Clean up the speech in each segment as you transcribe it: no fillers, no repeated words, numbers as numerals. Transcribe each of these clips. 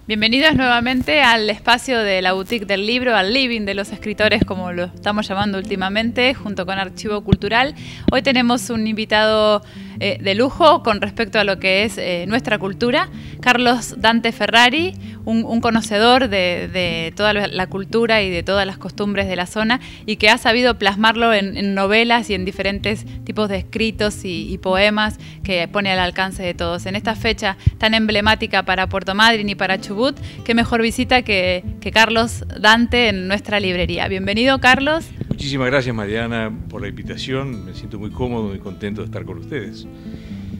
Bienvenidos nuevamente al espacio de la Boutique del Libro, al living de los escritores, como lo estamos llamando últimamente, junto con Archivo Cultural. Hoy tenemos un invitado de lujo con respecto a lo que es nuestra cultura, Carlos Dante Ferrari, un conocedor de toda la cultura y de todas las costumbres de la zona, y que ha sabido plasmarlo en novelas y en diferentes tipos de escritos y poemas que pone al alcance de todos. En esta fecha tan emblemática para Puerto Madryn y para Chubut, qué mejor visita que Carlos Dante en nuestra librería. Bienvenido, Carlos. Muchísimas gracias, Mariana, por la invitación. Me siento muy cómodo y contento de estar con ustedes.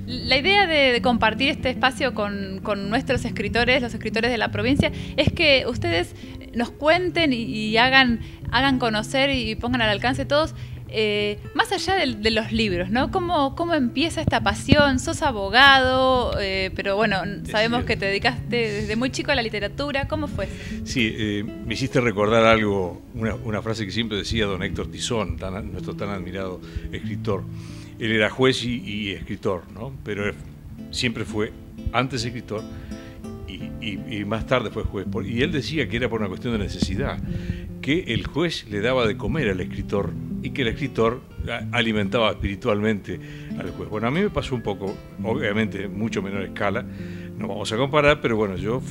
La idea de compartir este espacio con nuestros escritores, los escritores de la provincia, es que ustedes nos cuenten y hagan conocer y pongan al alcance todos, más allá de los libros, ¿no? ¿Cómo empieza esta pasión? Sos abogado, pero bueno, sabemos que te dedicaste desde muy chico a la literatura. ¿Cómo fue? Sí, me hiciste recordar algo, una frase que siempre decía don Héctor Tizón, nuestro tan admirado escritor. Él era juez y escritor, ¿no? Pero siempre fue antes escritor y más tarde fue juez. Y él decía que era por una cuestión de necesidad, que el juez le daba de comer al escritor y que el escritor alimentaba espiritualmente al juez. Bueno, a mí me pasó un poco, obviamente mucho menor escala, no vamos a comparar, pero bueno, yo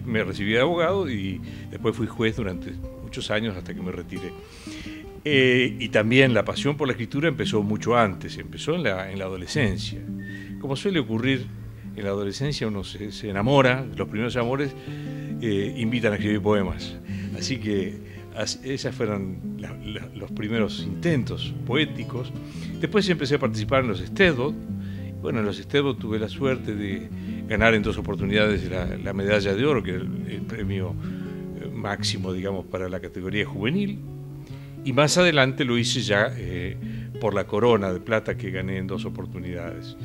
me recibí de abogado y después fui juez durante muchos años hasta que me retiré. Y también la pasión por la escritura empezó mucho antes, empezó en la adolescencia. Como suele ocurrir en la adolescencia, uno se enamora, los primeros amores invitan a escribir poemas. Así que esos fueron los primeros intentos poéticos. Después empecé a participar en los Stedbod. Bueno, en los Stedbod tuve la suerte de ganar en 2 oportunidades la medalla de oro, que era el premio máximo, digamos, para la categoría juvenil. Y más adelante lo hice ya por la corona de plata que gané en 2 oportunidades.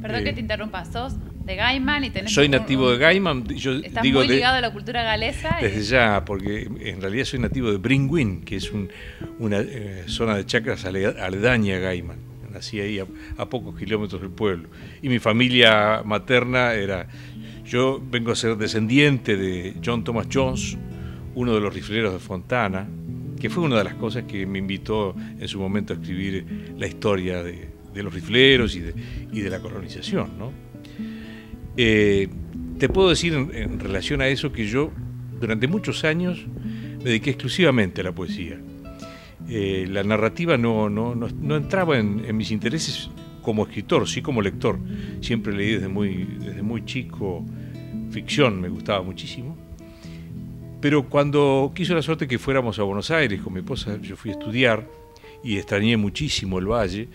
Perdón que te interrumpa, sos de Gaiman y tenés... Soy nativo de Gaiman. Estás muy ligado a la cultura galesa. Desde ya, porque en realidad soy nativo de Bringuín, que es una zona de chacras aledaña a Gaiman. Nací ahí a pocos kilómetros del pueblo. Y mi familia materna yo vengo a ser descendiente de John Thomas Jones, uno de los rifleros de Fontana, que fue una de las cosas que me invitó en su momento a escribir la historia de los rifleros y de la colonización, ¿no? Te puedo decir en relación a eso que yo durante muchos años me dediqué exclusivamente a la poesía. La narrativa no entraba en mis intereses como escritor, sí como lector. Siempre leí desde muy chico ficción, me gustaba muchísimo. Pero cuando quiso la suerte que fuéramos a Buenos Aires con mi esposa, yo fui a estudiar y extrañé muchísimo el valle,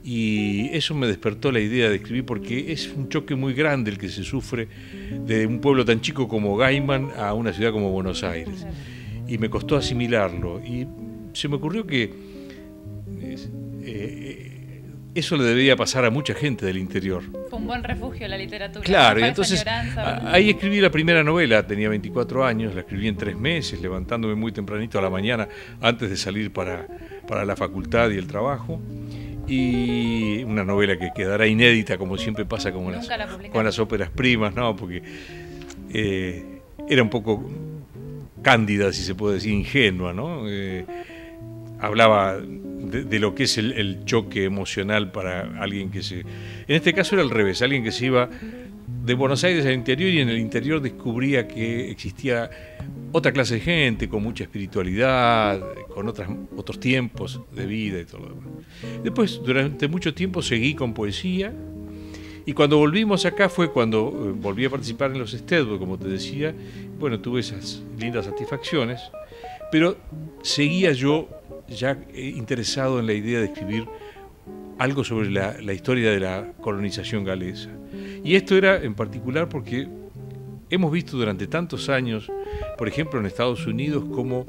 y eso me despertó la idea de escribir, porque es un choque muy grande el que se sufre de un pueblo tan chico como Gaiman a una ciudad como Buenos Aires, y me costó asimilarlo, y se me ocurrió que eso le debía pasar a mucha gente del interior. Fue un buen refugio la literatura. Claro, y entonces ahí escribí la primera novela, tenía 24 años, la escribí en 3 meses, levantándome muy tempranito a la mañana antes de salir para la facultad y el trabajo. Y una novela que quedará inédita, como siempre pasa con las óperas primas, ¿no? Porque era un poco cándida, si se puede decir, ingenua, ¿no? Hablaba de lo que es el choque emocional para alguien que en este caso era al revés, alguien que se iba de Buenos Aires al interior y en el interior descubría que existía otra clase de gente con mucha espiritualidad, con otros tiempos de vida y todo lo demás. Después, durante mucho tiempo seguí con poesía, y cuando volvimos acá fue cuando volví a participar en los Stedbod, como te decía. Bueno, tuve esas lindas satisfacciones, pero seguía yo ya interesado en la idea de escribir algo sobre la historia de la colonización galesa. Y esto era en particular porque hemos visto durante tantos años, por ejemplo en Estados Unidos, como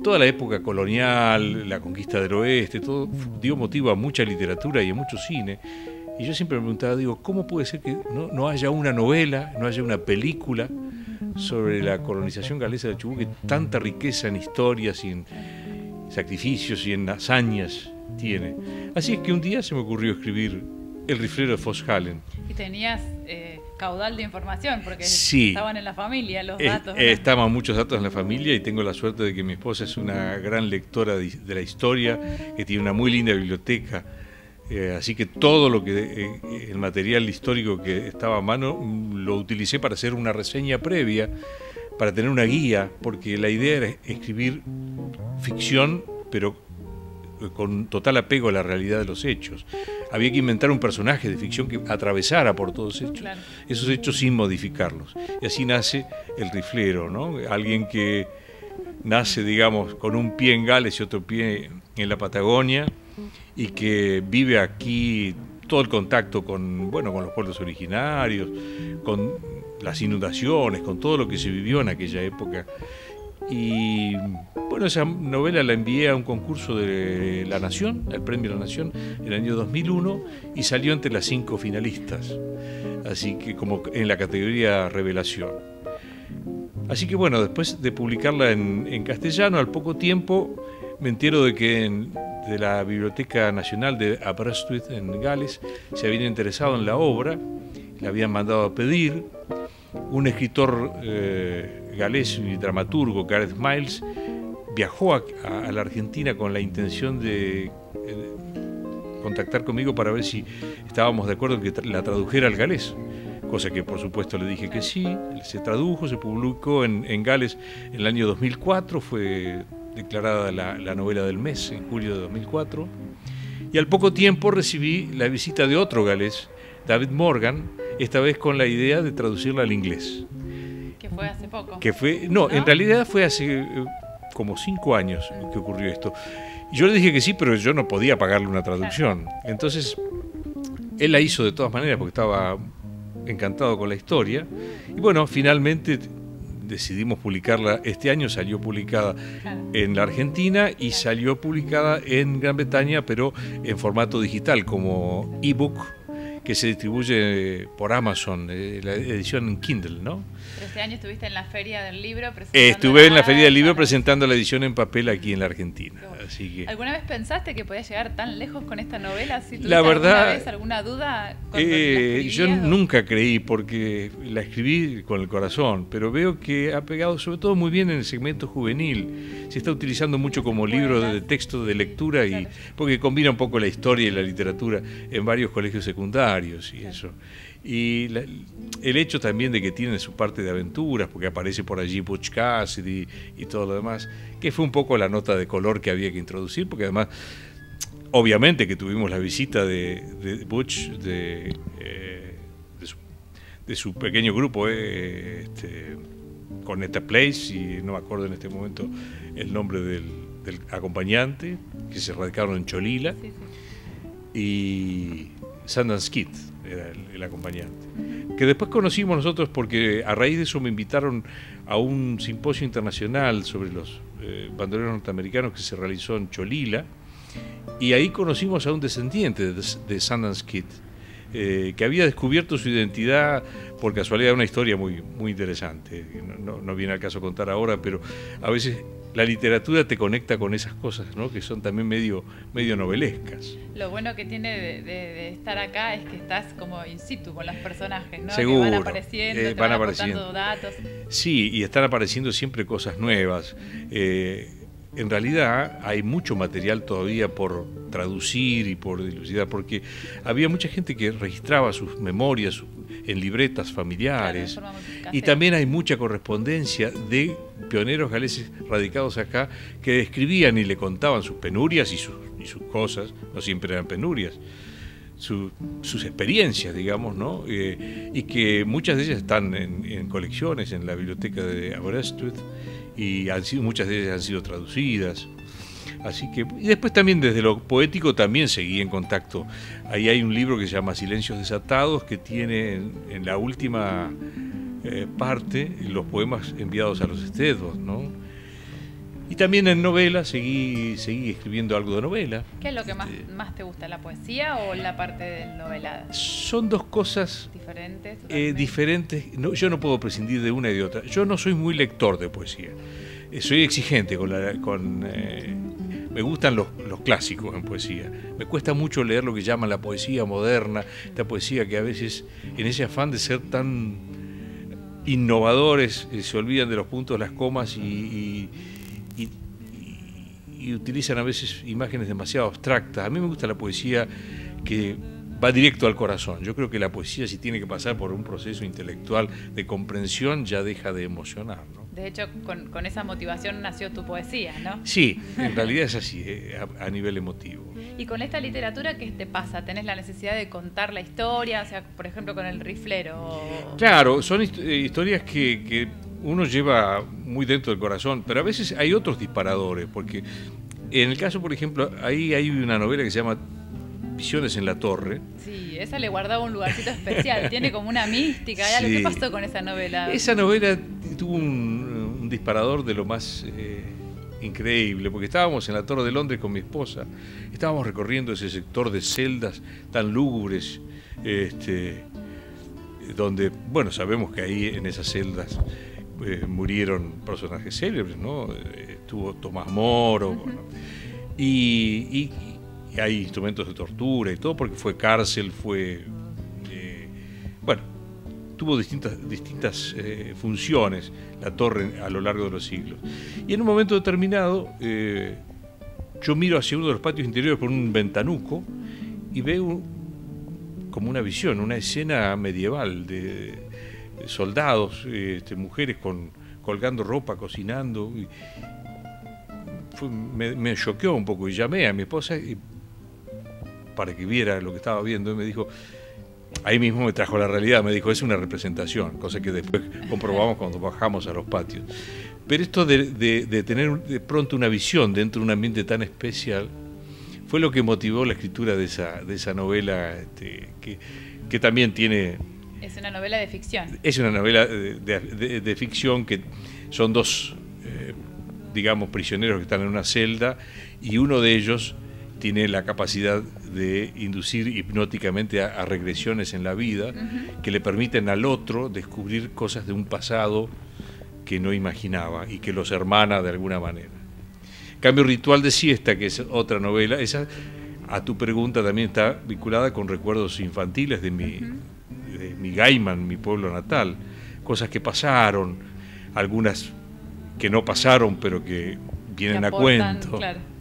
toda la época colonial, la conquista del oeste, todo dio motivo a mucha literatura y a mucho cine. Y yo siempre me preguntaba, ¿cómo puede ser que no haya una novela, no haya una película sobre la colonización galesa de Chubut, que tanta riqueza en historias y en sacrificios y en hazañas tiene? Así es que un día se me ocurrió escribir El riflero de Foss Hallen. Y tenías caudal de información, porque sí, estaban en la familia los datos. Estaban muchos datos en la familia y tengo la suerte de que mi esposa es una gran lectora de la historia, que tiene una muy linda biblioteca. Así que todo lo que el material histórico que estaba a mano lo utilicé para hacer una reseña previa, para tener una guía, porque la idea era escribir ficción, pero con total apego a la realidad de los hechos. Había que inventar un personaje de ficción que atravesara por todos esos hechos sin modificarlos. Y así nace el riflero, ¿no? Alguien que nace, digamos, con un pie en Gales y otro pie en la Patagonia, y que vive aquí todo el contacto con los pueblos originarios, con las inundaciones, con todo lo que se vivió en aquella época. Y bueno, esa novela la envié a un concurso de La Nación, el Premio de La Nación, en el año 2001, y salió entre las 5 finalistas, así que como en la categoría Revelación. Así que bueno, después de publicarla en castellano, al poco tiempo me entero de que de la Biblioteca Nacional de Aberystwyth, en Gales, se habían interesado en la obra, la habían mandado a pedir. Un escritor galés y dramaturgo, Gareth Miles, viajó a la Argentina con la intención de contactar conmigo para ver si estábamos de acuerdo en que la tradujera al galés, cosa que por supuesto le dije que sí. Se tradujo, se publicó en Gales en el año 2004, fue declarada la novela del mes en julio de 2004, y al poco tiempo recibí la visita de otro galés, David Morgan, esta vez con la idea de traducirla al inglés. Que fue hace poco. ¿No? En realidad fue hace como 5 años que ocurrió esto. Y yo le dije que sí, pero yo no podía pagarle una traducción. Entonces, él la hizo de todas maneras porque estaba encantado con la historia. Y bueno, finalmente decidimos publicarla. Este año salió publicada en la Argentina y salió publicada en Gran Bretaña, pero en formato digital, como ebook, que se distribuye por Amazon, la edición en Kindle, ¿no? Pero este año estuviste en la Feria del Libro presentando. Estuve en la Feria del Libro presentando la edición en papel aquí en la Argentina. Así que... ¿Alguna vez pensaste que podías llegar tan lejos con esta novela? ¿Si tuviste la verdad, alguna vez alguna duda cuando la escribías? Yo nunca creí, porque la escribí con el corazón, pero veo que ha pegado sobre todo muy bien en el segmento juvenil. Se está utilizando mucho como libro de texto de lectura, y porque combina un poco la historia y la literatura en varios colegios secundarios y eso. Y el hecho también de que tiene su parte de aventuras, porque aparece por allí Butch Cassidy y todo lo demás, que fue un poco la nota de color que había que introducir, porque además, obviamente que tuvimos la visita de Butch, de su pequeño grupo, Corneta Place, y no me acuerdo en este momento el nombre del acompañante, que se radicaron en Cholila, y Sundance Kid era el acompañante, que después conocimos nosotros porque a raíz de eso me invitaron a un simposio internacional sobre los bandoleros norteamericanos que se realizó en Cholila, y ahí conocimos a un descendiente de Sundance Kid, que había descubierto su identidad por casualidad. Una historia muy, muy interesante, no viene al caso contar ahora, pero a veces la literatura te conecta con esas cosas, ¿no? Que son también medio novelescas. Lo bueno que tiene de estar acá es que estás como in situ con los personajes, ¿no? Seguro. Que van apareciendo, te van aportando datos. Sí, y están apareciendo siempre cosas nuevas. En realidad hay mucho material todavía por traducir y por dilucidar, porque había mucha gente que registraba sus memorias en libretas familiares, y también hay mucha correspondencia de pioneros galeses radicados acá que escribían y le contaban sus penurias y sus cosas, no siempre eran penurias, sus experiencias, digamos, ¿no? Y que muchas de ellas están en colecciones en la biblioteca de Aberystwyth, y muchas de ellas han sido traducidas. Así que, y después también desde lo poético también seguí en contacto. Ahí hay un libro que se llama Silencios Desatados, que tiene en la última parte los poemas enviados a los Stedbos, ¿no? Y también en novela seguí escribiendo algo de novela. ¿Qué es lo que más te gusta, la poesía o la parte del novelada? Son dos cosas diferentes. No, yo no puedo prescindir de una y de otra. Yo no soy muy lector de poesía. Soy exigente me gustan los clásicos en poesía. Me cuesta mucho leer lo que llaman la poesía moderna, esta poesía que a veces, en ese afán de ser tan innovadores, se olvidan de los puntos, las comas y utilizan a veces imágenes demasiado abstractas. A mí me gusta la poesía que va directo al corazón. Yo creo que la poesía, si tiene que pasar por un proceso intelectual de comprensión, ya deja de emocionar, ¿no? De hecho, con esa motivación nació tu poesía, ¿no? Sí, en realidad es así, a nivel emotivo. Y con esta literatura, ¿qué te pasa? ¿Tenés la necesidad de contar la historia? O sea, por ejemplo, con El Riflero. Claro, son historias que uno lleva muy dentro del corazón, pero a veces hay otros disparadores, porque en el caso, por ejemplo, ahí hay una novela que se llama Visiones en la Torre. Sí, esa le guardaba un lugarcito especial, tiene como una mística. ¿Hay algo? ¿Qué pasó con esa novela? Esa novela tuvo un disparador de lo más increíble, porque estábamos en la Torre de Londres con mi esposa, estábamos recorriendo ese sector de celdas tan lúgubres, donde, bueno, sabemos que ahí en esas celdas murieron personajes célebres, ¿no? Estuvo Tomás Moro, bueno, y hay instrumentos de tortura y todo, porque fue cárcel, bueno, tuvo distintas funciones la torre a lo largo de los siglos. Y en un momento determinado, yo miro hacia uno de los patios interiores por un ventanuco y veo como una visión, una escena medieval de soldados, mujeres colgando ropa, cocinando. Me choqueó un poco y llamé a mi esposa para que viera lo que estaba viendo, y me dijo, ahí mismo me trajo la realidad, me dijo, es una representación, cosa que después comprobamos cuando bajamos a los patios. Pero esto de tener de pronto una visión dentro de un ambiente tan especial fue lo que motivó la escritura de esa novela, que también tiene... Es una novela de ficción. Es una novela de ficción, que son dos, digamos, prisioneros que están en una celda, y uno de ellos tiene la capacidad de inducir hipnóticamente a regresiones en la vida, que le permiten al otro descubrir cosas de un pasado que no imaginaba y que los hermana de alguna manera. Cambio, Ritual de Siesta, que es otra novela, esa, a tu pregunta, también está vinculada con recuerdos infantiles de mi Gaiman, mi pueblo natal, cosas que pasaron, algunas que no pasaron pero que vienen a cuento. Claro.